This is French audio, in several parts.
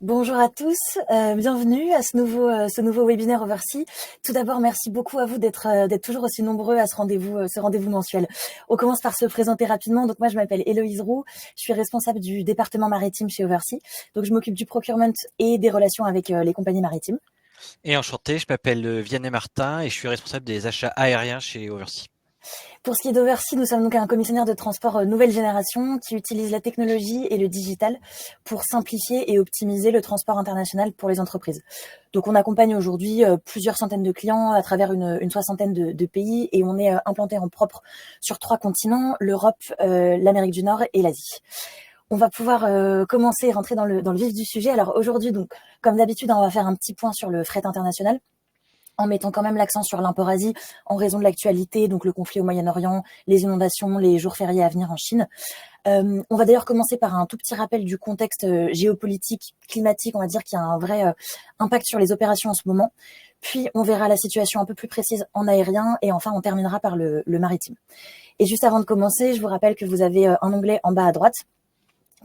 Bonjour à tous, bienvenue à ce nouveau webinaire Oversea. Tout d'abord, merci beaucoup à vous d'être toujours aussi nombreux à ce rendez-vous mensuel. On commence par se présenter rapidement. Donc moi, je m'appelle Héloïse Roux, je suis responsable du département maritime chez Oversea. Donc je m'occupe du procurement et des relations avec les compagnies maritimes. Et enchanté, je m'appelle Vianney Martin et je suis responsable des achats aériens chez Oversea. Pour ce qui est d'Oversea, nous sommes donc un commissionnaire de transport nouvelle génération qui utilise la technologie et le digital pour simplifier et optimiser le transport international pour les entreprises. Donc on accompagne aujourd'hui plusieurs centaines de clients à travers une soixantaine de pays et on est implanté en propre sur 3 continents, l'Europe, l'Amérique du Nord et l'Asie. On va pouvoir commencer et rentrer dans le vif du sujet. Alors aujourd'hui, donc, comme d'habitude, on va faire un petit point sur le fret international en mettant quand même l'accent sur l'import-Asie en raison de l'actualité, donc le conflit au Moyen-Orient, les inondations, les jours fériés à venir en Chine. On va d'ailleurs commencer par un tout petit rappel du contexte géopolitique, climatique, on va dire qu'il y a un vrai impact sur les opérations en ce moment. Puis on verra la situation un peu plus précise en aérien et enfin on terminera par le maritime. Et juste avant de commencer, je vous rappelle que vous avez un onglet en bas à droite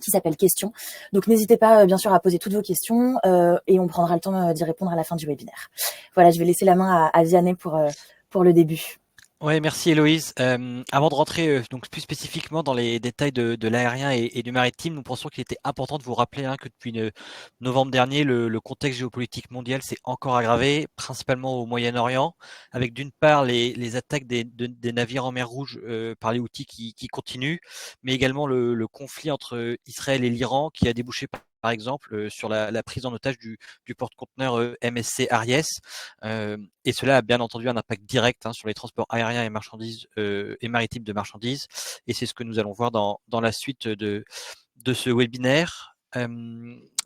qui s'appelle questions. Donc n'hésitez pas bien sûr à poser toutes vos questions et on prendra le temps d'y répondre à la fin du webinaire. Voilà, je vais laisser la main à Vianney pour le début. Ouais, merci Héloïse. Avant de rentrer donc plus spécifiquement dans les détails de l'aérien et du maritime, nous pensons qu'il était important de vous rappeler que depuis novembre dernier, le contexte géopolitique mondial s'est encore aggravé, principalement au Moyen-Orient, avec d'une part les attaques des navires en mer Rouge par les Houthis qui continuent, mais également le conflit entre Israël et l'Iran qui a débouché par exemple sur la prise en otage du porte-conteneur MSC Aries. Et cela a bien entendu un impact direct sur les transports aériens et marchandises et maritimes de marchandises. Et c'est ce que nous allons voir dans la suite de ce webinaire.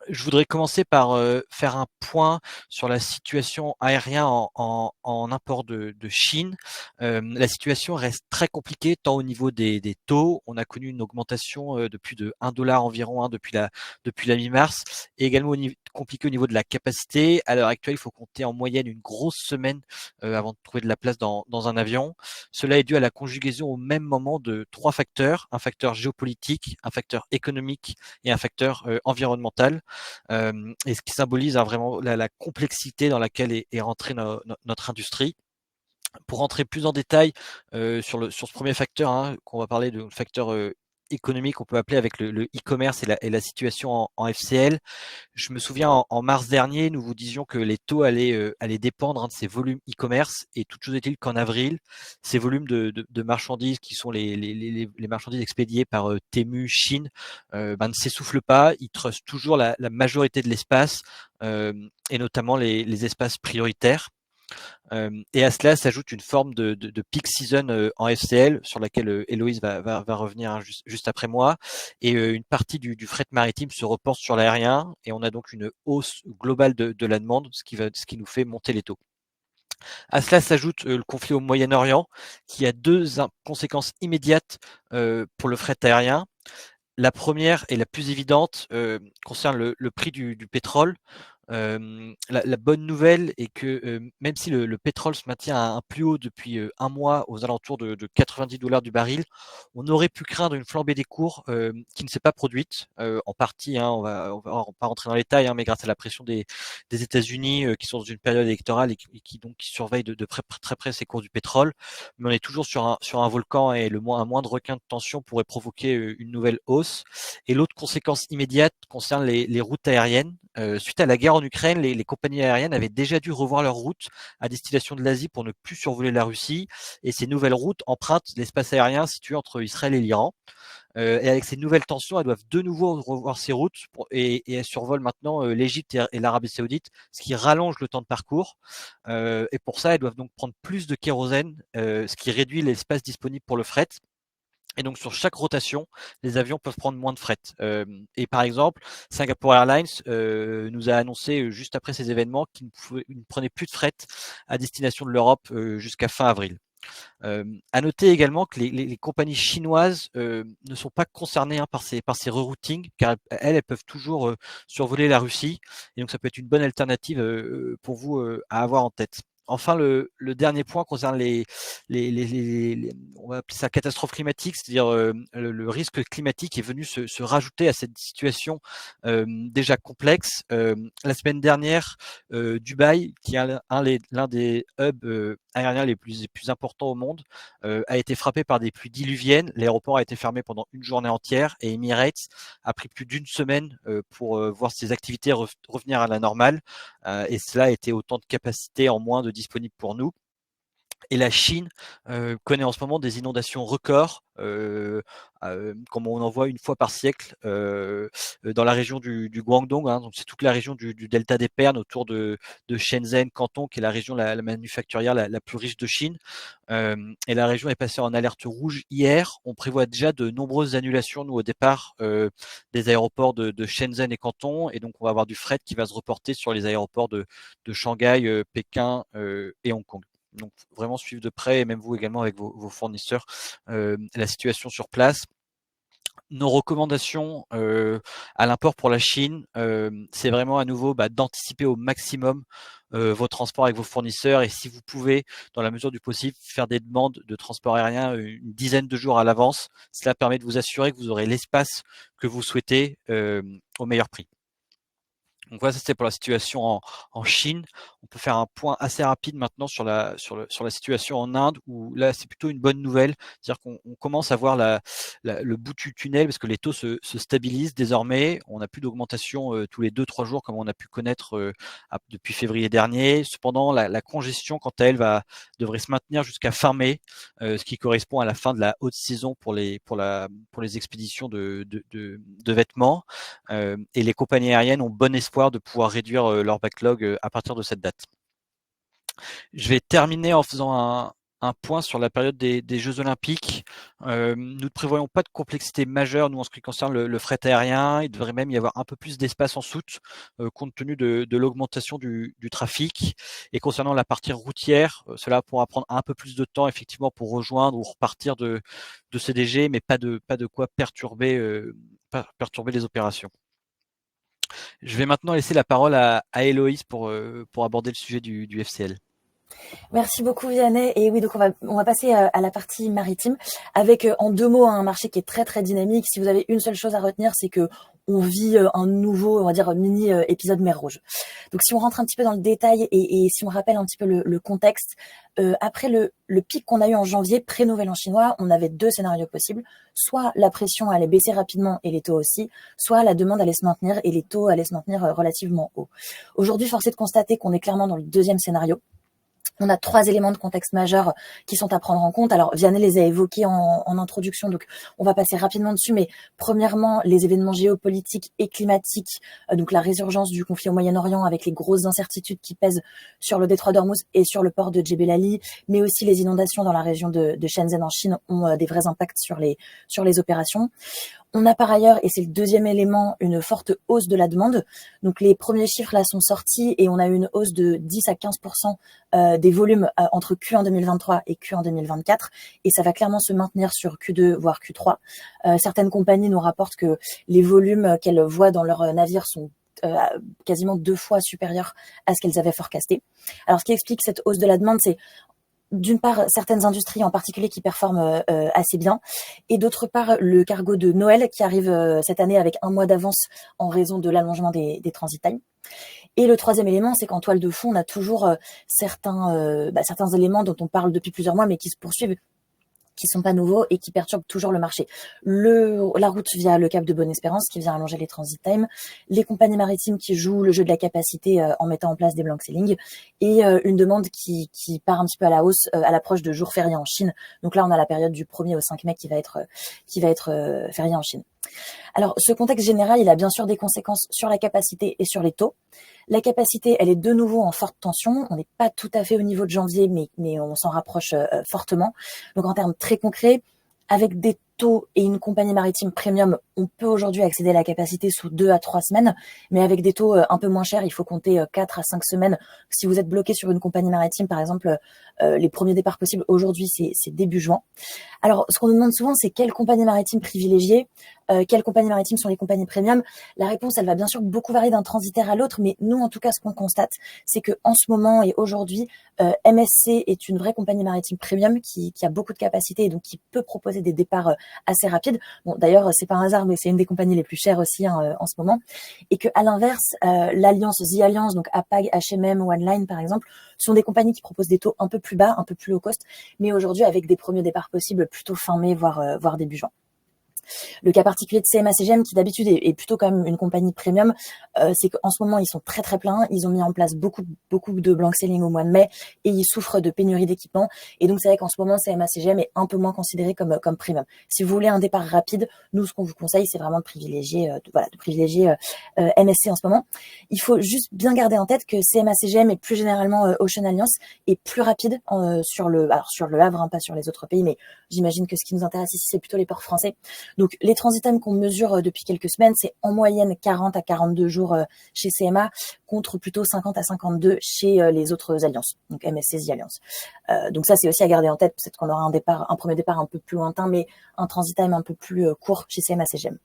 Je voudrais commencer par faire un point sur la situation aérienne en import de Chine. La situation reste très compliquée tant au niveau des taux. On a connu une augmentation de plus de 1 dollar environ depuis la mi-mars et également compliqué au niveau de la capacité. À l'heure actuelle, il faut compter en moyenne une grosse semaine avant de trouver de la place dans un avion. Cela est dû à la conjugaison au même moment de 3 facteurs, un facteur géopolitique, un facteur économique et un facteur environnemental, et ce qui symbolise vraiment la complexité dans laquelle est rentrée notre industrie. Pour rentrer plus en détail sur ce premier facteur, qu'on va parler de facteur économique, on peut appeler avec le e-commerce et la situation en FCL. Je me souviens en mars dernier, nous vous disions que les taux allaient dépendre de ces volumes e-commerce et toute chose est-il qu'en avril, ces volumes de marchandises qui sont les marchandises expédiées par Temu, Chine, ne s'essoufflent pas. Ils trustent toujours la majorité de l'espace et notamment les espaces prioritaires. Et à cela s'ajoute une forme de peak season en FCL sur laquelle Héloïse va revenir juste après moi. Et une partie du fret maritime se reporte sur l'aérien et on a donc une hausse globale de la demande, ce qui nous fait monter les taux. À cela s'ajoute le conflit au Moyen-Orient qui a deux conséquences immédiates pour le fret aérien. La première et la plus évidente concerne le prix du pétrole. La bonne nouvelle est que même si le pétrole se maintient à un plus haut depuis un mois aux alentours de 90 dollars du baril, on aurait pu craindre une flambée des cours qui ne s'est pas produite en partie. On va pas rentrer dans les détails, mais grâce à la pression des États-Unis qui sont dans une période électorale et qui surveillent de très près ces cours du pétrole. Mais on est toujours sur un volcan et un moindre requin de tension pourrait provoquer une nouvelle hausse. Et l'autre conséquence immédiate concerne les routes aériennes. Suite à la guerre en Ukraine, les compagnies aériennes avaient déjà dû revoir leurs routes à destination de l'Asie pour ne plus survoler la Russie. Et ces nouvelles routes empruntent l'espace aérien situé entre Israël et l'Iran. Et avec ces nouvelles tensions, elles doivent de nouveau revoir ces routes et elles survolent maintenant l'Égypte et l'Arabie Saoudite, ce qui rallonge le temps de parcours. Et pour ça, elles doivent donc prendre plus de kérosène, ce qui réduit l'espace disponible pour le fret. Et donc sur chaque rotation, les avions peuvent prendre moins de fret. Et par exemple, Singapore Airlines nous a annoncé juste après ces événements qu'ils ne prenaient plus de fret à destination de l'Europe jusqu'à fin avril. À noter également que les compagnies chinoises ne sont pas concernées par ces reroutings, car elles peuvent toujours survoler la Russie, et donc ça peut être une bonne alternative pour vous à avoir en tête. enfin, le dernier point concerne on va appeler ça catastrophe climatique, c'est-à-dire le risque climatique est venu se rajouter à cette situation déjà complexe. La semaine dernière, Dubaï, qui est l'un des hubs aériens les plus importants au monde, a été frappé par des pluies diluviennes. L'aéroport a été fermé pendant une journée entière et Emirates a pris plus d'une semaine pour voir ses activités revenir à la normale. Et cela a été autant de capacité en moins de disponible pour nous. Et la Chine connaît en ce moment des inondations records, comme on en voit une fois par siècle, dans la région du Guangdong. Hein, donc c'est toute la région du delta des Pernes autour de Shenzhen, Canton, qui est la région la manufacturière la plus riche de Chine. Et la région est passée en alerte rouge hier. On prévoit déjà de nombreuses annulations, nous, au départ des aéroports de Shenzhen et Canton. Et donc, on va avoir du fret qui va se reporter sur les aéroports de Shanghai, Pékin et Hong Kong. Donc vraiment suivre de près, et même vous également avec vos fournisseurs, la situation sur place. Nos recommandations à l'import pour la Chine, c'est vraiment à nouveau d'anticiper au maximum vos transports avec vos fournisseurs, et si vous pouvez, dans la mesure du possible, faire des demandes de transport aérien une dizaine de jours à l'avance. Cela permet de vous assurer que vous aurez l'espace que vous souhaitez au meilleur prix. Donc voilà, ça c'était pour la situation en Chine. On peut faire un point assez rapide maintenant sur la situation en Inde, où là c'est plutôt une bonne nouvelle, c'est-à-dire qu'on commence à voir le bout du tunnel, parce que les taux se stabilisent désormais. On n'a plus d'augmentation tous les 2-3 jours comme on a pu connaître depuis février dernier. Cependant, la congestion, quant à elle, devrait se maintenir jusqu'à fin mai, ce qui correspond à la fin de la haute saison pour les expéditions de vêtements. Et les compagnies aériennes ont bon espoir de pouvoir réduire leur backlog à partir de cette date. Je vais terminer en faisant un point sur la période des Jeux Olympiques. Nous ne prévoyons pas de complexité majeure, nous, en ce qui concerne le fret aérien. Il devrait même y avoir un peu plus d'espace en soute, compte tenu de l'augmentation du trafic. Et concernant la partie routière, cela pourra prendre un peu plus de temps, effectivement, pour rejoindre ou repartir de CDG, mais pas de quoi perturber les opérations. Je vais maintenant laisser la parole à Héloïse pour aborder le sujet du FCL. Merci beaucoup Vianney. Et oui, donc on va passer à la partie maritime avec en 2 mots un marché qui est très très dynamique. Si vous avez une seule chose à retenir, c'est que on vit un nouveau, on va dire, mini épisode mer Rouge. Donc si on rentre un petit peu dans le détail et si on rappelle un petit peu le contexte, après le pic qu'on a eu en janvier, pré-Nouvel An chinois, on avait 2 scénarios possibles. Soit la pression allait baisser rapidement et les taux aussi, soit la demande allait se maintenir et les taux allaient se maintenir relativement hauts. Aujourd'hui, force est de constater qu'on est clairement dans le deuxième scénario. On a 3 éléments de contexte majeurs qui sont à prendre en compte. Alors, Vianney les a évoqués en introduction, donc on va passer rapidement dessus. Mais premièrement, les événements géopolitiques et climatiques, donc la résurgence du conflit au Moyen-Orient avec les grosses incertitudes qui pèsent sur le détroit d'Ormuz et sur le port de Jebel Ali, mais aussi les inondations dans la région de Shenzhen en Chine ont des vrais impacts sur les opérations. On a par ailleurs, et c'est le deuxième élément, une forte hausse de la demande. Donc les premiers chiffres là sont sortis et on a eu une hausse de 10 à 15% des volumes entre Q1 2023 et Q1 2024. Et ça va clairement se maintenir sur Q2, voire Q3. Certaines compagnies nous rapportent que les volumes qu'elles voient dans leurs navires sont quasiment 2 fois supérieurs à ce qu'elles avaient forecasté. Alors ce qui explique cette hausse de la demande, c'est d'une part certaines industries en particulier qui performent assez bien, et d'autre part le cargo de Noël qui arrive cette année avec 1 mois d'avance en raison de l'allongement des transit times. Et le troisième élément, c'est qu'en toile de fond, on a toujours certains éléments dont on parle depuis plusieurs mois mais qui se poursuivent, qui sont pas nouveaux et qui perturbent toujours le marché. La route via le Cap de Bonne-Espérance qui vient allonger les transit times, les compagnies maritimes qui jouent le jeu de la capacité en mettant en place des blank sailings, et une demande qui part un petit peu à la hausse à l'approche de jours fériés en Chine. Donc là, on a la période du 1er au 5 mai qui va être férié en Chine. Alors, ce contexte général, il a bien sûr des conséquences sur la capacité et sur les taux. La capacité, elle est de nouveau en forte tension. On n'est pas tout à fait au niveau de janvier, mais on s'en rapproche fortement. Donc, en termes très concrets, avec des taux et une compagnie maritime premium, on peut aujourd'hui accéder à la capacité sous 2 à 3 semaines, mais avec des taux un peu moins chers, il faut compter 4 à 5 semaines. Si vous êtes bloqué sur une compagnie maritime, par exemple, les premiers départs possibles aujourd'hui, c'est début juin. Alors, ce qu'on nous demande souvent, c'est quelle compagnie maritime privilégier, quelles compagnies maritimes sont les compagnies premium. La réponse, elle va bien sûr beaucoup varier d'un transitaire à l'autre, mais nous, en tout cas, ce qu'on constate, c'est que en ce moment et aujourd'hui, MSC est une vraie compagnie maritime premium qui a beaucoup de capacité et donc qui peut proposer des départs assez rapides. Bon, d'ailleurs, c'est pas un hasard, mais c'est une des compagnies les plus chères aussi en ce moment. Et que à l'inverse, l'alliance The Alliance, donc APAG, H&M, OneLine par exemple, sont des compagnies qui proposent des taux un peu plus bas, un peu plus low cost, mais aujourd'hui avec des premiers départs possibles plutôt fin mai, voire début juin. Le cas particulier de CMA CGM, qui d'habitude est plutôt quand même une compagnie premium, c'est qu'en ce moment, ils sont très très pleins. Ils ont mis en place beaucoup de blank selling au mois de mai et ils souffrent de pénurie d'équipement. Et donc, c'est vrai qu'en ce moment, CMA CGM est un peu moins considéré comme premium. Si vous voulez un départ rapide, nous, ce qu'on vous conseille, c'est vraiment de privilégier MSC en ce moment. Il faut juste bien garder en tête que CMA CGM et plus généralement Ocean Alliance est plus rapide sur le Havre, pas sur les autres pays, mais j'imagine que ce qui nous intéresse ici, c'est plutôt les ports français. Donc, les transit times qu'on mesure depuis quelques semaines, c'est en moyenne 40 à 42 jours chez CMA, contre plutôt 50 à 52 chez les autres alliances, donc MSC Alliance. Donc ça, c'est aussi à garder en tête, peut-être qu'on aura un premier départ un peu plus lointain, mais un transit time un peu plus court chez CMA CGM.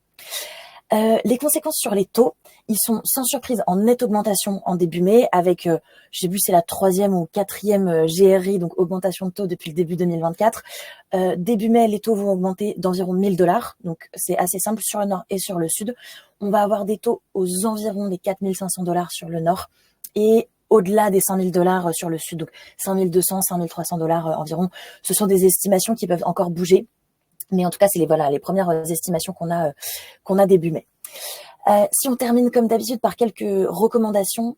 Les conséquences sur les taux, ils sont sans surprise en nette augmentation en début mai avec, j'ai vu c'est la 3e ou 4e GRI, donc augmentation de taux depuis le début 2024. Début mai, les taux vont augmenter d'environ $1000, donc c'est assez simple sur le nord et sur le sud. On va avoir des taux aux environs des $4500 sur le nord et au-delà des $5000 sur le sud, donc 5200, $5300 environ. Ce sont des estimations qui peuvent encore bouger. Mais en tout cas, c'est les premières estimations qu'on a début mai. Si on termine comme d'habitude par quelques recommandations,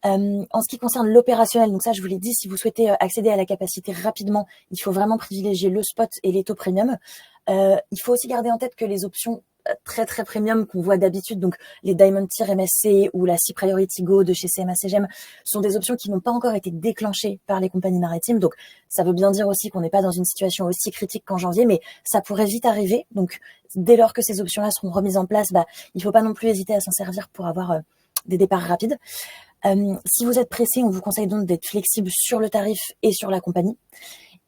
en ce qui concerne l'opérationnel, donc ça je vous l'ai dit, si vous souhaitez accéder à la capacité rapidement, il faut vraiment privilégier le spot et les taux premium. Il faut aussi garder en tête que les options très très premium qu'on voit d'habitude, donc les Diamond Tier MSC ou la Sea Priority Go de chez CMA CGM, sont des options qui n'ont pas encore été déclenchées par les compagnies maritimes. Donc ça veut bien dire aussi qu'on n'est pas dans une situation aussi critique qu'en janvier, mais ça pourrait vite arriver. Donc dès lors que ces options-là seront remises en place, il faut pas non plus hésiter à s'en servir pour avoir des départs rapides. Si vous êtes pressé, on vous conseille donc d'être flexible sur le tarif et sur la compagnie.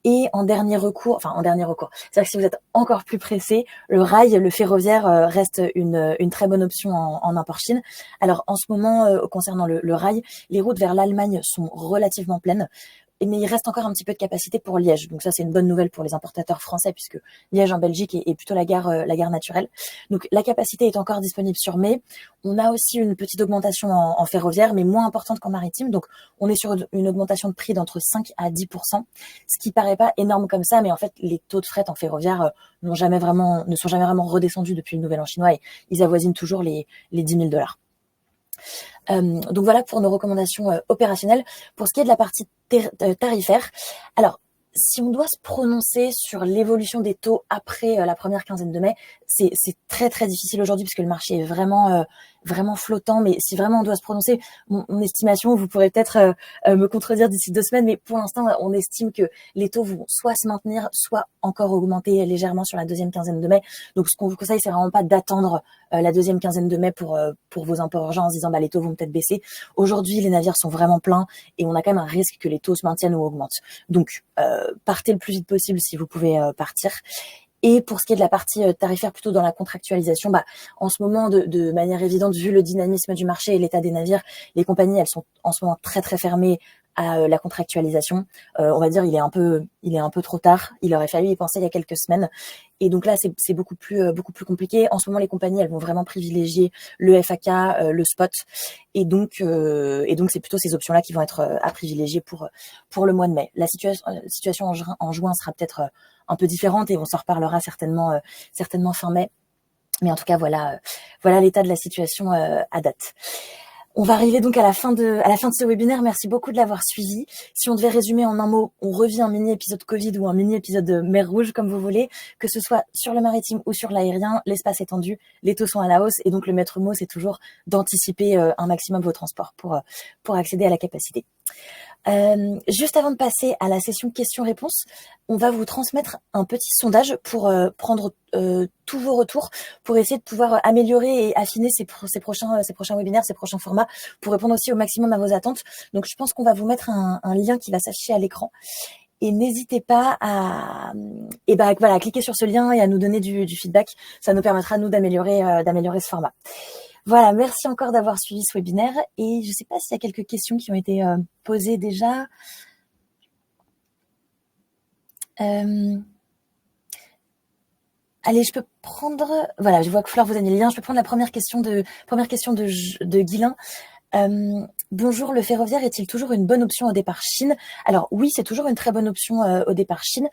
Et en dernier recours, c'est-à-dire que si vous êtes encore plus pressé, le rail, le ferroviaire reste une très bonne option en import Chine. Alors en ce moment, concernant le rail, les routes vers l'Allemagne sont relativement pleines. Mais il reste encore un petit peu de capacité pour Liège. Donc ça, c'est une bonne nouvelle pour les importateurs français puisque Liège en Belgique est plutôt la gare naturelle. Donc la capacité est encore disponible sur mai. On a aussi une petite augmentation en ferroviaire, mais moins importante qu'en maritime. Donc on est sur une augmentation de prix d'entre 5 à 10%, ce qui paraît pas énorme comme ça, mais en fait les taux de fret en ferroviaire ne sont jamais vraiment redescendus depuis le Nouvel An chinois et ils avoisinent toujours les $10 000. Donc voilà pour nos recommandations opérationnelles. Pour ce qui est de la partie tarifaire, alors si on doit se prononcer sur l'évolution des taux après la première quinzaine de mai, c'est très très difficile aujourd'hui puisque le marché est vraiment flottant. Mais si vraiment on doit se prononcer, mon estimation, vous pourrez peut-être me contredire d'ici 2 semaines, mais pour l'instant on estime que les taux vont soit se maintenir, soit encore augmenter légèrement sur la deuxième quinzaine de mai. Donc ce qu'on vous conseille, c'est vraiment pas d'attendre la deuxième quinzaine de mai pour vos imports urgents en se disant les taux vont peut-être baisser. Aujourd'hui les navires sont vraiment pleins et on a quand même un risque que les taux se maintiennent ou augmentent. Donc partez le plus vite possible si vous pouvez partir. Et pour ce qui est de la partie tarifaire, plutôt dans la contractualisation, en ce moment, de manière évidente, vu le dynamisme du marché et l'état des navires, les compagnies, elles sont en ce moment très très fermées à la contractualisation. On va dire, il est un peu trop tard. Il aurait fallu y penser il y a quelques semaines. Et donc là, c'est beaucoup plus compliqué. En ce moment, les compagnies, elles vont vraiment privilégier le FAK, le spot. Et donc c'est plutôt ces options-là qui vont être à privilégier pour le mois de mai. La situation en juin sera peut-être un peu différente et on s'en reparlera certainement fin mai. Mais en tout cas, voilà l'état de la situation à date. On va arriver donc à la fin de ce webinaire. Merci beaucoup de l'avoir suivi. Si on devait résumer en un mot, on revit un mini-épisode Covid ou un mini-épisode mer Rouge, comme vous voulez, que ce soit sur le maritime ou sur l'aérien, l'espace est tendu, les taux sont à la hausse et donc le maître mot, c'est toujours d'anticiper un maximum vos transports pour accéder à la capacité. Juste avant de passer à la session questions-réponses, on va vous transmettre un petit sondage pour prendre tous vos retours, pour essayer de pouvoir améliorer et affiner ces prochains webinaires, ces prochains formats, pour répondre aussi au maximum à vos attentes. Donc, je pense qu'on va vous mettre un lien qui va s'afficher à l'écran. Et n'hésitez pas à, voilà, cliquer sur ce lien et à nous donner du feedback. Ça nous permettra, nous, d'améliorer ce format. Voilà, merci encore d'avoir suivi ce webinaire. Et je ne sais pas s'il y a quelques questions qui ont été posées déjà. Allez, je peux prendre... Voilà, je vois que Flore vous a mis le lien. Je peux prendre la première question de Guilain. Bonjour, le ferroviaire est-il toujours une bonne option au départ Chine? Alors oui, c'est toujours une très bonne option au départ Chine.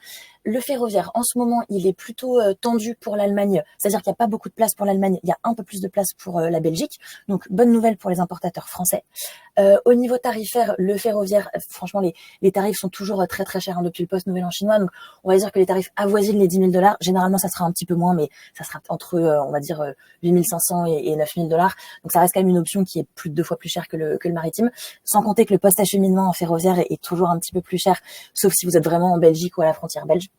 Le ferroviaire, en ce moment, il est plutôt tendu pour l'Allemagne. C'est-à-dire qu'il n'y a pas beaucoup de place pour l'Allemagne. Il y a un peu plus de place pour la Belgique. Donc, bonne nouvelle pour les importateurs français. Au niveau tarifaire, le ferroviaire, franchement, les tarifs sont toujours très très chers depuis le post-nouvel an chinois. Donc, on va dire que les tarifs avoisinent les 10 000 $. Généralement, ça sera un petit peu moins, mais ça sera entre, on va dire, 8 500 et 9 000 $. Donc, ça reste quand même une option qui est plus de 2 fois plus chère que le maritime. Sans compter que le post-acheminement en ferroviaire est toujours un petit peu plus cher, sauf si vous êtes vraiment en Belgique ou à la frontière belge.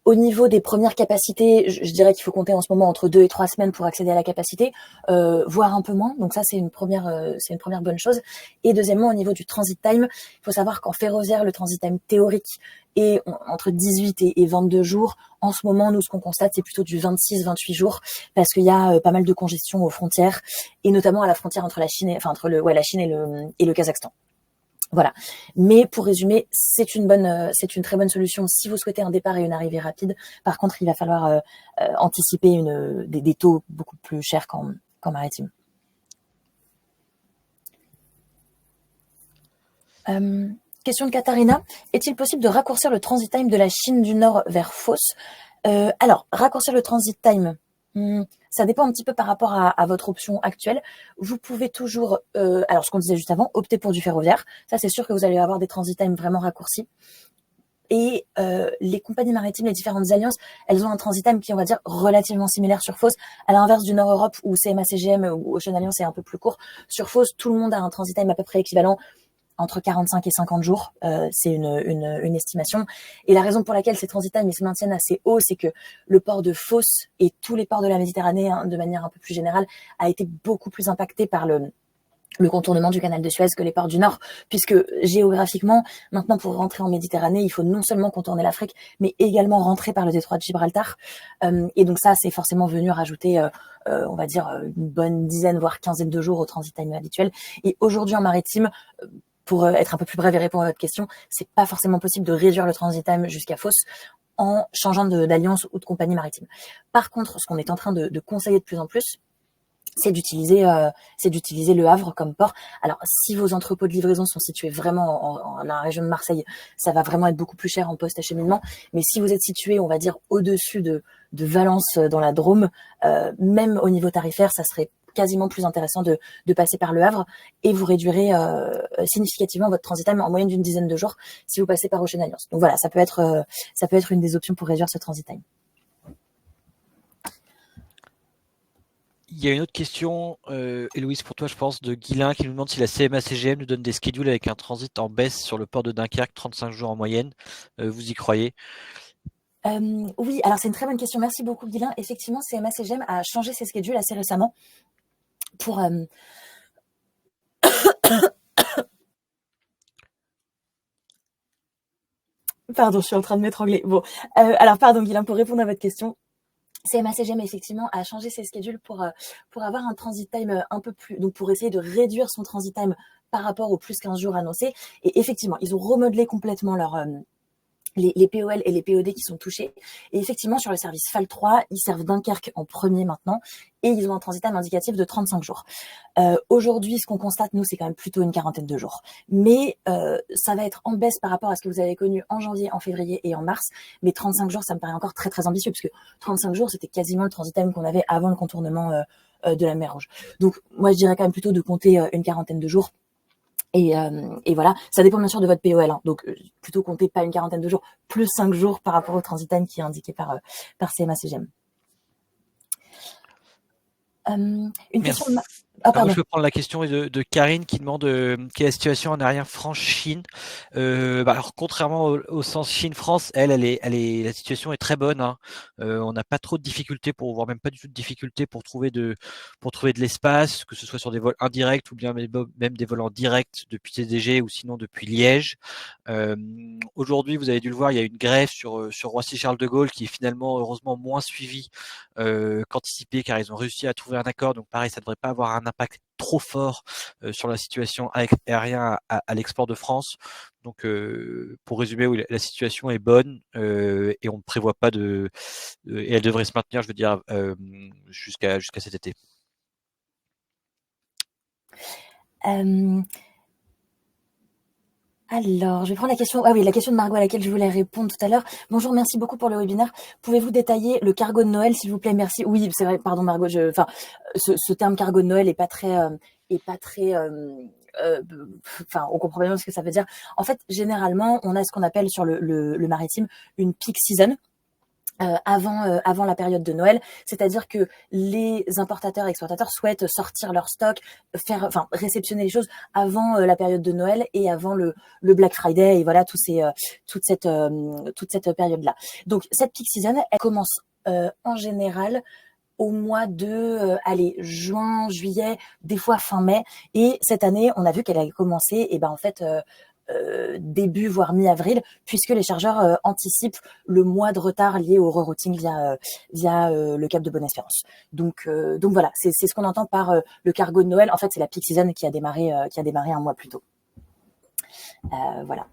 Au niveau des premières capacités, je dirais qu'il faut compter en ce moment entre 2 et 3 semaines pour accéder à la capacité, voire un peu moins. Donc ça, c'est une première bonne chose. Et deuxièmement, au niveau du transit time, il faut savoir qu'en ferroviaire, le transit time théorique est entre 18 et 22 jours. En ce moment, nous, ce qu'on constate, c'est plutôt du 26-28 jours parce qu'il y a pas mal de congestion aux frontières et notamment à la frontière entre la Chine la Chine et le Kazakhstan. Voilà. Mais pour résumer, c'est une très bonne solution si vous souhaitez un départ et une arrivée rapide. Par contre, il va falloir anticiper des taux beaucoup plus chers qu'en maritime. Question de Katharina. Est-il possible de raccourcir le transit time de la Chine du Nord vers Fos? Alors, raccourcir le transit time, ça dépend un petit peu par rapport à votre option actuelle. Vous pouvez toujours, alors ce qu'on disait juste avant, opter pour du ferroviaire. Ça, c'est sûr que vous allez avoir des transit times vraiment raccourcis. Et les compagnies maritimes, les différentes alliances, elles ont un transit time qui, on va dire, relativement similaire sur Fos. À l'inverse du Nord Europe où CMA-CGM ou Ocean Alliance est un peu plus court. Sur Fos, tout le monde a un transit time à peu près équivalent, entre 45 et 50 jours, c'est une estimation. Et la raison pour laquelle ces transit times se maintiennent assez hauts, c'est que le port de Fos et tous les ports de la Méditerranée, de manière un peu plus générale, a été beaucoup plus impacté par le contournement du canal de Suez que les ports du Nord, puisque géographiquement, maintenant pour rentrer en Méditerranée, il faut non seulement contourner l'Afrique, mais également rentrer par le détroit de Gibraltar. Et donc ça, c'est forcément venu rajouter, on va dire, une bonne dizaine, voire quinzaine de jours au transit time habituel. Et aujourd'hui en maritime, pour être un peu plus bref et répondre à votre question, c'est pas forcément possible de réduire le transit time jusqu'à Fos en changeant d'alliance ou de compagnie maritime. Par contre, ce qu'on est en train de conseiller de plus en plus, c'est d'utiliser le Havre comme port. Alors, si vos entrepôts de livraison sont situés vraiment en la région de Marseille, ça va vraiment être beaucoup plus cher en post-acheminement. Mais si vous êtes situé, on va dire, au-dessus de Valence dans la Drôme, même au niveau tarifaire, ça serait quasiment plus intéressant de passer par le Havre et vous réduirez significativement votre transit time en moyenne d'une dizaine de jours si vous passez par Ocean Alliance. Donc voilà, ça peut être une des options pour réduire ce transit time. Il y a une autre question, Héloïse, pour toi, je pense, de Guilain, qui nous demande si la CMA-CGM nous donne des schedules avec un transit en baisse sur le port de Dunkerque, 35 jours en moyenne. Vous y croyez? Oui, alors c'est une très bonne question. Merci beaucoup, Guilain. Effectivement, CMA-CGM a changé ses schedules assez récemment pour... Pardon, je suis en train de m'étrangler. Bon, alors pardon, Guilain, pour répondre à votre question, CMA-CGM effectivement a changé ses schedules pour avoir un transit time un peu plus, donc pour essayer de réduire son transit time par rapport aux plus 15 jours annoncés. Et effectivement, ils ont remodelé complètement les POL et les POD qui sont touchés. Et effectivement, sur le service FAL 3, ils servent Dunkerque en premier maintenant et ils ont un transit time indicatif de 35 jours. Aujourd'hui, ce qu'on constate, nous, c'est quand même plutôt une quarantaine de jours. Mais ça va être en baisse par rapport à ce que vous avez connu en janvier, en février et en mars. Mais 35 jours, ça me paraît encore très, très ambitieux puisque 35 jours, c'était quasiment le transit time qu'on avait avant le contournement de la mer Rouge. Donc, moi, je dirais quand même plutôt de compter une quarantaine de jours. Et voilà, ça dépend bien sûr de votre POL. Hein. Donc, plutôt compter pas une quarantaine de jours, plus 5 jours par rapport au transit time qui est indiqué par CMA-CGM. Une question de Ah, moi, pardon. je peux prendre la question de Karine qui demande quelle est la situation en aérien France-Chine. Alors, contrairement au sens Chine-France, la situation est très bonne, hein. On n'a pas trop de difficultés voire même pas du tout de difficultés pour trouver de l'espace, que ce soit sur des vols indirects ou bien même des vols en direct depuis CDG ou sinon depuis Liège. Aujourd'hui, vous avez dû le voir, il y a une grève sur Roissy-Charles de Gaulle qui est finalement heureusement moins suivie qu'anticipé, car ils ont réussi à trouver un accord. Donc pareil, ça ne devrait pas avoir un impact trop fort sur la situation aérienne à l'export de France. Donc pour résumer, oui, la situation est bonne et on ne prévoit pas et elle devrait se maintenir, je veux dire, jusqu'à cet été. Euh, Alors, je vais prendre la question. Ah oui, la question de Margot à laquelle je voulais répondre tout à l'heure. Bonjour, merci beaucoup pour le webinaire. Pouvez-vous détailler le cargo de Noël, s'il vous plaît? Merci. Oui, c'est vrai. Pardon, Margot. Enfin, ce terme cargo de Noël est pas très. Enfin, on comprend bien ce que ça veut dire. En fait, généralement, on a ce qu'on appelle sur le maritime une peak season. Avant la période de Noël, c'est-à-dire que les importateurs et exportateurs souhaitent sortir leur stock, réceptionner les choses avant la période de Noël et avant le Black Friday et voilà toute cette période-là. Donc cette peak season, elle commence en général au mois de juin, juillet, des fois fin mai. Et cette année, on a vu qu'elle a commencé, et ben en fait début voire mi-avril, puisque les chargeurs anticipent le mois de retard lié au rerouting via le Cap de Bonne-Espérance. Donc voilà, c'est ce qu'on entend par le cargo de Noël. En fait, c'est la peak season qui a démarré un mois plus tôt. Voilà.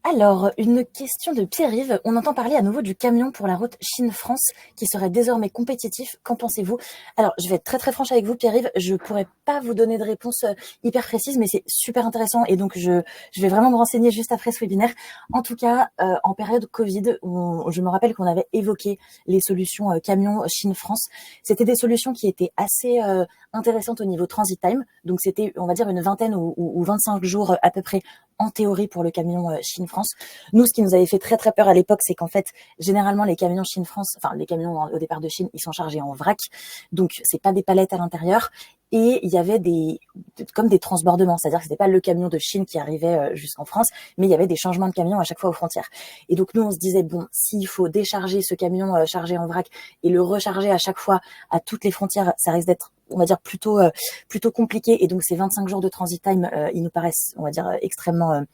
Alors, une question de Pierre-Yves. On entend parler à nouveau du camion pour la route Chine-France qui serait désormais compétitif. Qu'en pensez-vous? Alors, je vais être très très franche avec vous, Pierre-Yves. Je pourrais pas vous donner de réponse hyper précise, mais c'est super intéressant et donc je vais vraiment me renseigner juste après ce webinaire. En tout cas, en période Covid, je me rappelle qu'on avait évoqué les solutions camion Chine-France. C'était des solutions qui étaient assez intéressantes au niveau transit time. Donc, c'était, on va dire, une vingtaine ou 25 jours à peu près en théorie pour le camion Chine-France. Nous, ce qui nous avait fait très très peur à l'époque, c'est qu'en fait, généralement, les camions Chine-France, enfin les camions au départ de Chine, ils sont chargés en vrac, donc c'est pas des palettes à l'intérieur. Et il y avait comme des transbordements, c'est-à-dire que c'était pas le camion de Chine qui arrivait jusqu'en France, mais il y avait des changements de camions à chaque fois aux frontières. Et donc nous, on se disait bon, s'il faut décharger ce camion chargé en vrac et le recharger à chaque fois à toutes les frontières, ça risque d'être, on va dire, plutôt compliqué. Et donc ces 25 jours de transit time, ils nous paraissent, on va dire, extrêmement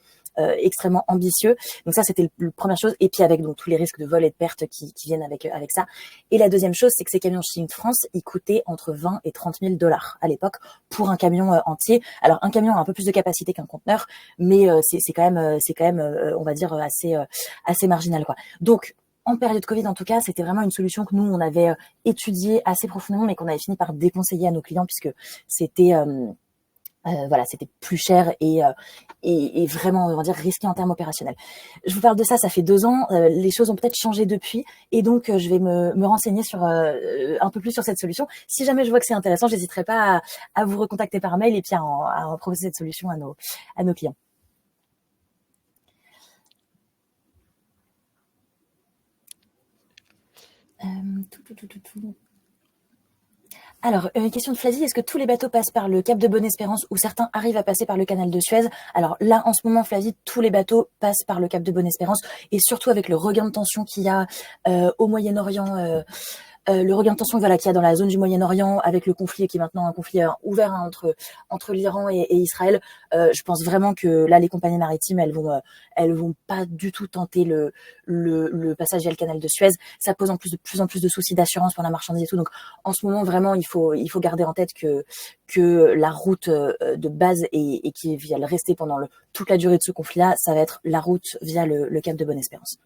ambitieux. Donc ça, c'était la première chose. Et puis avec donc tous les risques de vol et de perte qui viennent avec ça. Et la deuxième chose, c'est que ces camions Chine France, ils coûtaient entre 20 et 30 000 dollars à l'époque pour un camion entier. Alors un camion a un peu plus de capacité qu'un conteneur, mais c'est quand même, on va dire assez marginal quoi. Donc en période Covid, en tout cas, c'était vraiment une solution que nous, on avait étudiée assez profondément, mais qu'on avait fini par déconseiller à nos clients puisque c'était voilà, c'était plus cher et vraiment, on va dire, risqué en termes opérationnels. Je vous parle de ça, ça fait 2 ans. Les choses ont peut-être changé depuis, et donc je vais me renseigner sur un peu plus sur cette solution. Si jamais je vois que c'est intéressant, j'hésiterai pas à vous recontacter par mail et puis à en proposer cette solution à nos clients. Tout. Alors, une question de Flavie, est-ce que tous les bateaux passent par le Cap de Bonne-Espérance ou certains arrivent à passer par le canal de Suez? Alors là, en ce moment, Flavie, tous les bateaux passent par le Cap de Bonne-Espérance et surtout avec le regain de tension qu'il y a au Moyen-Orient, le regain de tension voilà, qu'il y a dans la zone du Moyen-Orient avec le conflit qui est maintenant un conflit ouvert hein, entre l'Iran et Israël. Je pense vraiment que là, les compagnies maritimes, elles vont pas du tout tenter le passage via le canal de Suez. Ça pose de plus en plus de soucis d'assurance pour la marchandise et tout. Donc, en ce moment, vraiment, il faut garder en tête que la route de base et qui va le rester pendant toute la durée de ce conflit-là, ça va être la route via le Cap de Bonne-Espérance.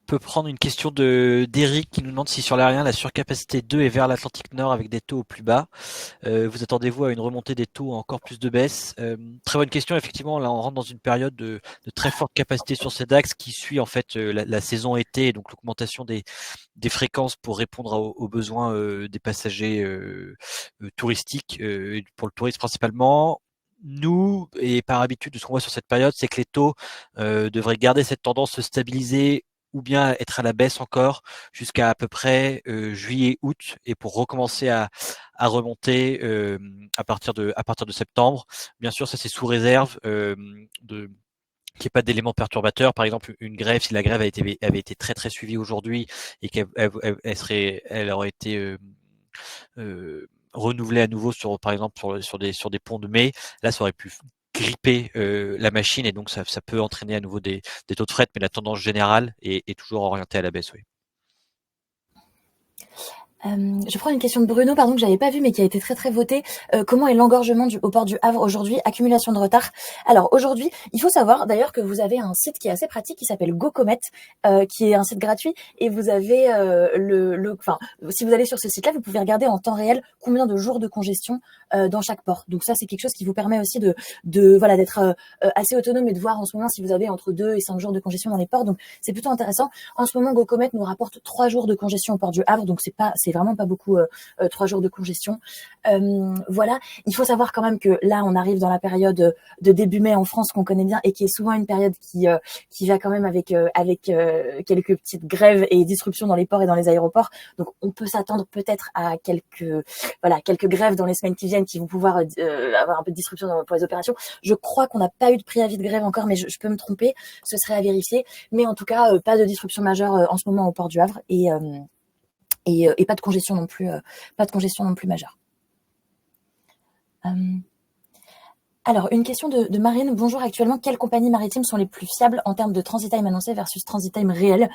Peut prendre une question d'Eric qui nous demande si sur l'aérien la surcapacité 2 est vers l'Atlantique Nord avec des taux au plus bas. Vous attendez-vous à une remontée des taux à encore plus de baisse? Très bonne question. Effectivement, là on rentre dans une période de très forte capacité sur ces DAX qui suit en fait la saison été et donc l'augmentation des fréquences pour répondre aux besoins des passagers touristiques pour le tourisme principalement. nous, et par habitude de ce qu'on voit sur cette période, c'est que les taux devraient garder cette tendance, se stabiliser ou bien être à la baisse encore jusqu'à à peu près juillet-août, et pour recommencer à remonter à partir de septembre. Bien sûr, ça c'est sous réserve de qu'il n'y ait pas d'éléments perturbateurs. Par exemple, une grève, si la grève avait été très très suivie aujourd'hui et elle aurait été renouvelée à nouveau sur, par exemple, sur des ponts de mai, là, ça aurait pu gripper la machine, et donc ça peut entraîner à nouveau des taux de fret, mais la tendance générale est toujours orientée à la baisse, oui. Je prends une question de Bruno, pardon, que j'avais pas vue, mais qui a été très très votée. Comment est l'engorgement au port du Havre aujourd'hui? Accumulation de retard. Alors aujourd'hui, il faut savoir d'ailleurs que vous avez un site qui est assez pratique qui s'appelle GoComet, qui est un site gratuit, et vous avez enfin, si vous allez sur ce site-là, vous pouvez regarder en temps réel combien de jours de congestion dans chaque port. Donc ça, c'est quelque chose qui vous permet aussi de voilà, d'être assez autonome et de voir en ce moment si vous avez entre 2 et 5 jours de congestion dans les ports. Donc c'est plutôt intéressant. En ce moment, GoComet nous rapporte 3 jours de congestion au port du Havre, donc c'est vraiment pas beaucoup, 3 jours de congestion. Voilà, il faut savoir quand même que là, on arrive dans la période de début mai en France qu'on connaît bien, et qui est souvent une période qui va quand même avec quelques petites grèves et disruptions dans les ports et dans les aéroports. Donc on peut s'attendre peut-être à quelques grèves dans les semaines qui viennent qui vont pouvoir avoir un peu de disruption pour les opérations. Je crois qu'on n'a pas eu de préavis de grève encore, mais je peux me tromper, ce serait à vérifier. Mais en tout cas, pas de disruption majeure en ce moment au port du Havre, et pas de congestion non plus, majeure. Alors, une question de Marine. Bonjour, actuellement, quelles compagnies maritimes sont les plus fiables en termes de transit time annoncé versus transit time réel?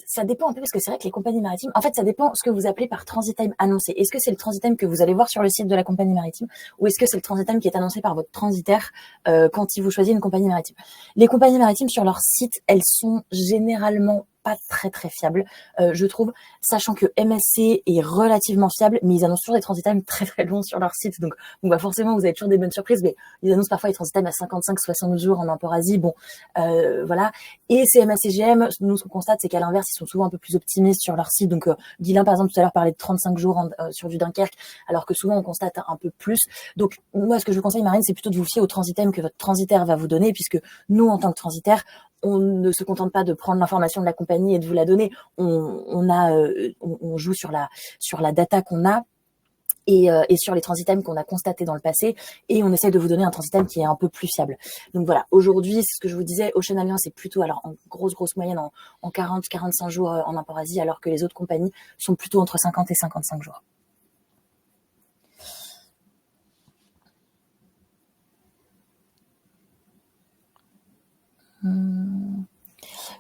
Ça dépend un peu, parce que c'est vrai que les compagnies maritimes, en fait, ça dépend ce que vous appelez par transit time annoncé. Est-ce que c'est le transit time que vous allez voir sur le site de la compagnie maritime, ou est-ce que c'est le transit time qui est annoncé par votre transitaire quand il vous choisit une compagnie maritime? Les compagnies maritimes sur leur site, elles sont généralement pas très très fiables, je trouve, sachant que MSC est relativement fiable, mais ils annoncent toujours des transit times très très longs sur leur site, donc bah forcément vous avez toujours des bonnes surprises, mais ils annoncent parfois des transit times à 55-60 jours en import-Asie, bon, voilà. Et CMA CGM, nous ce qu'on constate, c'est qu'à l'inverse, ils sont souvent un peu plus optimistes sur leur site. Donc Guilain par exemple tout à l'heure parlait de 35 jours sur du Dunkerque, alors que souvent on constate un peu plus. Donc moi ce que je vous conseille, Marine, c'est plutôt de vous fier au transit time que votre transitaire va vous donner, puisque nous en tant que transitaire, on ne se contente pas de prendre l'information de la compagnie et de vous la donner. On joue sur la data qu'on a, et sur les transit times qu'on a constatés dans le passé, et on essaie de vous donner un transit time qui est un peu plus fiable. Donc voilà, aujourd'hui, c'est ce que je vous disais, Ocean Alliance est plutôt, alors en grosse moyenne, en 40-45 jours en import-Asie, alors que les autres compagnies sont plutôt entre 50 et 55 jours.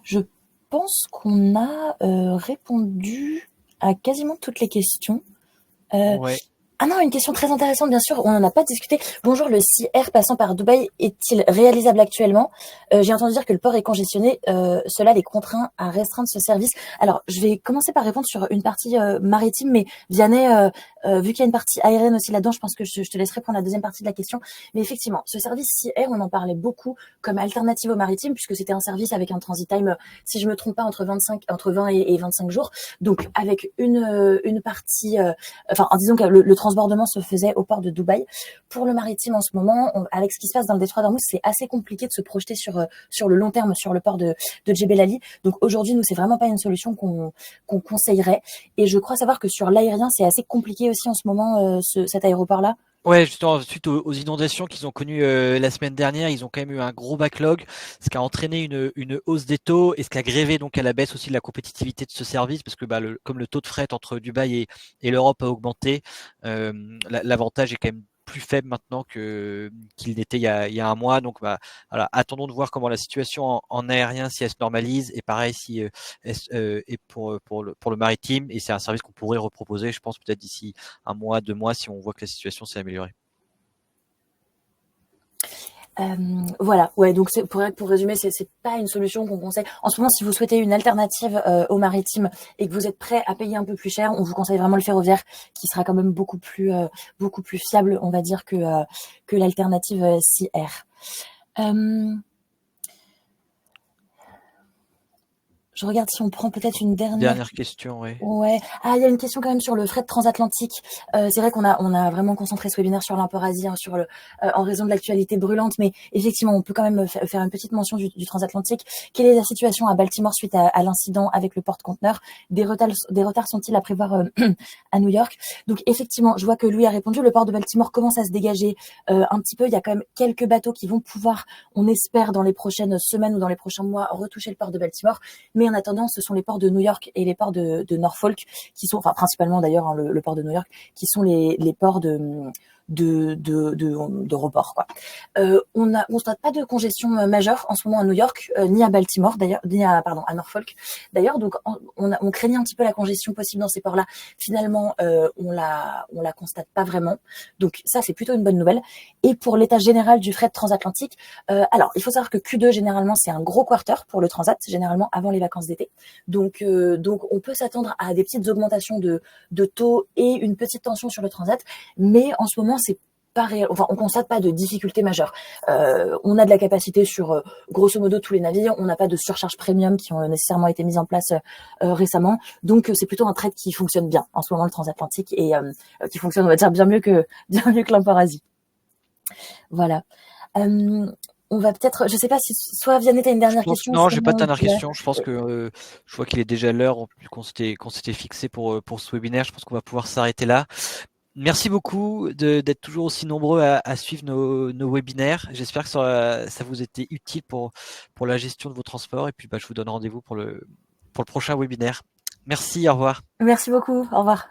Je pense qu'on a répondu à quasiment toutes les questions. Ouais. Ah non, une question très intéressante, bien sûr, on n'en a pas discuté. Bonjour, le CR passant par Dubaï est-il réalisable actuellement? J'ai entendu dire que le port est congestionné, cela les contraint à restreindre ce service. Alors, je vais commencer par répondre sur une partie maritime, mais Vianney, vu qu'il y a une partie aérienne aussi là-dedans, je pense que je te laisserai prendre la deuxième partie de la question. Mais effectivement, ce service CR, on en parlait beaucoup comme alternative au maritime, puisque c'était un service avec un transit time, si je me trompe pas, entre 20 et 25 jours. Donc, avec une partie, en disant que le transbordement se faisait au port de Dubaï. Pour le maritime en ce moment, avec ce qui se passe dans le détroit d'Ormuz, c'est assez compliqué de se projeter sur le long terme sur le port de Djebel Ali. Donc aujourd'hui, nous, c'est vraiment pas une solution qu'on conseillerait. Et je crois savoir que sur l'aérien, c'est assez compliqué aussi en ce moment, cet aéroport-là. Ouais, justement, suite aux inondations qu'ils ont connues la semaine dernière, ils ont quand même eu un gros backlog, ce qui a entraîné une hausse des taux, et ce qui a grévé donc à la baisse aussi de la compétitivité de ce service, parce que comme le taux de fret entre Dubaï et l'Europe a augmenté, l'avantage est quand même plus faible maintenant qu'il n'était il y a un mois. Donc voilà, attendons de voir comment la situation en aérien, si elle se normalise, et pareil si et pour le maritime, et c'est un service qu'on pourrait reproposer, je pense, peut-être d'ici un mois, 2 mois, si on voit que la situation s'est améliorée. Voilà, ouais, donc pour résumer, c'est pas une solution qu'on conseille. En ce moment, si vous souhaitez une alternative au maritime et que vous êtes prêt à payer un peu plus cher, on vous conseille vraiment le ferroviaire, qui sera quand même beaucoup plus fiable, on va dire, que l'alternative CR. Je regarde si on prend peut-être une Dernière question, oui. Ouais. Ah, il y a une question quand même sur le fret transatlantique. C'est vrai qu'on a vraiment concentré ce webinaire sur l'import-Asie, hein, en raison de l'actualité brûlante, mais effectivement, on peut quand même faire une petite mention du transatlantique. Quelle est la situation à Baltimore suite à l'incident avec le porte-conteneur? Des retards sont-ils à prévoir à New York? Donc effectivement, je vois que Louis a répondu. Le port de Baltimore commence à se dégager un petit peu. Il y a quand même quelques bateaux qui vont pouvoir, on espère, dans les prochaines semaines ou dans les prochains mois, retoucher le port de Baltimore. Mais en attendant, ce sont les ports de New York et les ports de Norfolk qui sont, enfin principalement d'ailleurs, hein, le port de New York, qui sont les ports de report, quoi. On constate pas de congestion majeure en ce moment à New York, ni à Baltimore d'ailleurs, à Norfolk d'ailleurs. Donc on craignait un petit peu la congestion possible dans ces ports-là. Finalement, on la constate pas vraiment. Donc ça, c'est plutôt une bonne nouvelle. Et pour l'état général du fret transatlantique, alors il faut savoir que Q2 généralement c'est un gros quarter pour le transat, généralement avant les vacances d'été. Donc on peut s'attendre à des petites augmentations de taux et une petite tension sur le transat, mais en ce moment c'est pas réel. Enfin, on constate pas de difficultés majeures. On a de la capacité sur grosso modo tous les navires. On n'a pas de surcharge premium qui ont nécessairement été mises en place récemment. Donc c'est plutôt un trade qui fonctionne bien en ce moment, le transatlantique, et qui fonctionne, on va dire, bien mieux que l'import-Asie. Voilà. On va peut-être, je sais pas si soit Vianney a une dernière question. Non, j'ai pas de dernière question. Je pense que je vois qu'il est déjà l'heure qu'on s'était fixé pour ce webinaire. Je pense qu'on va pouvoir s'arrêter là. Merci beaucoup d'être toujours aussi nombreux à suivre nos webinaires. J'espère que ça vous a été utile pour la gestion de vos transports. Et puis je vous donne rendez-vous pour le prochain webinaire. Merci, au revoir. Merci beaucoup, au revoir.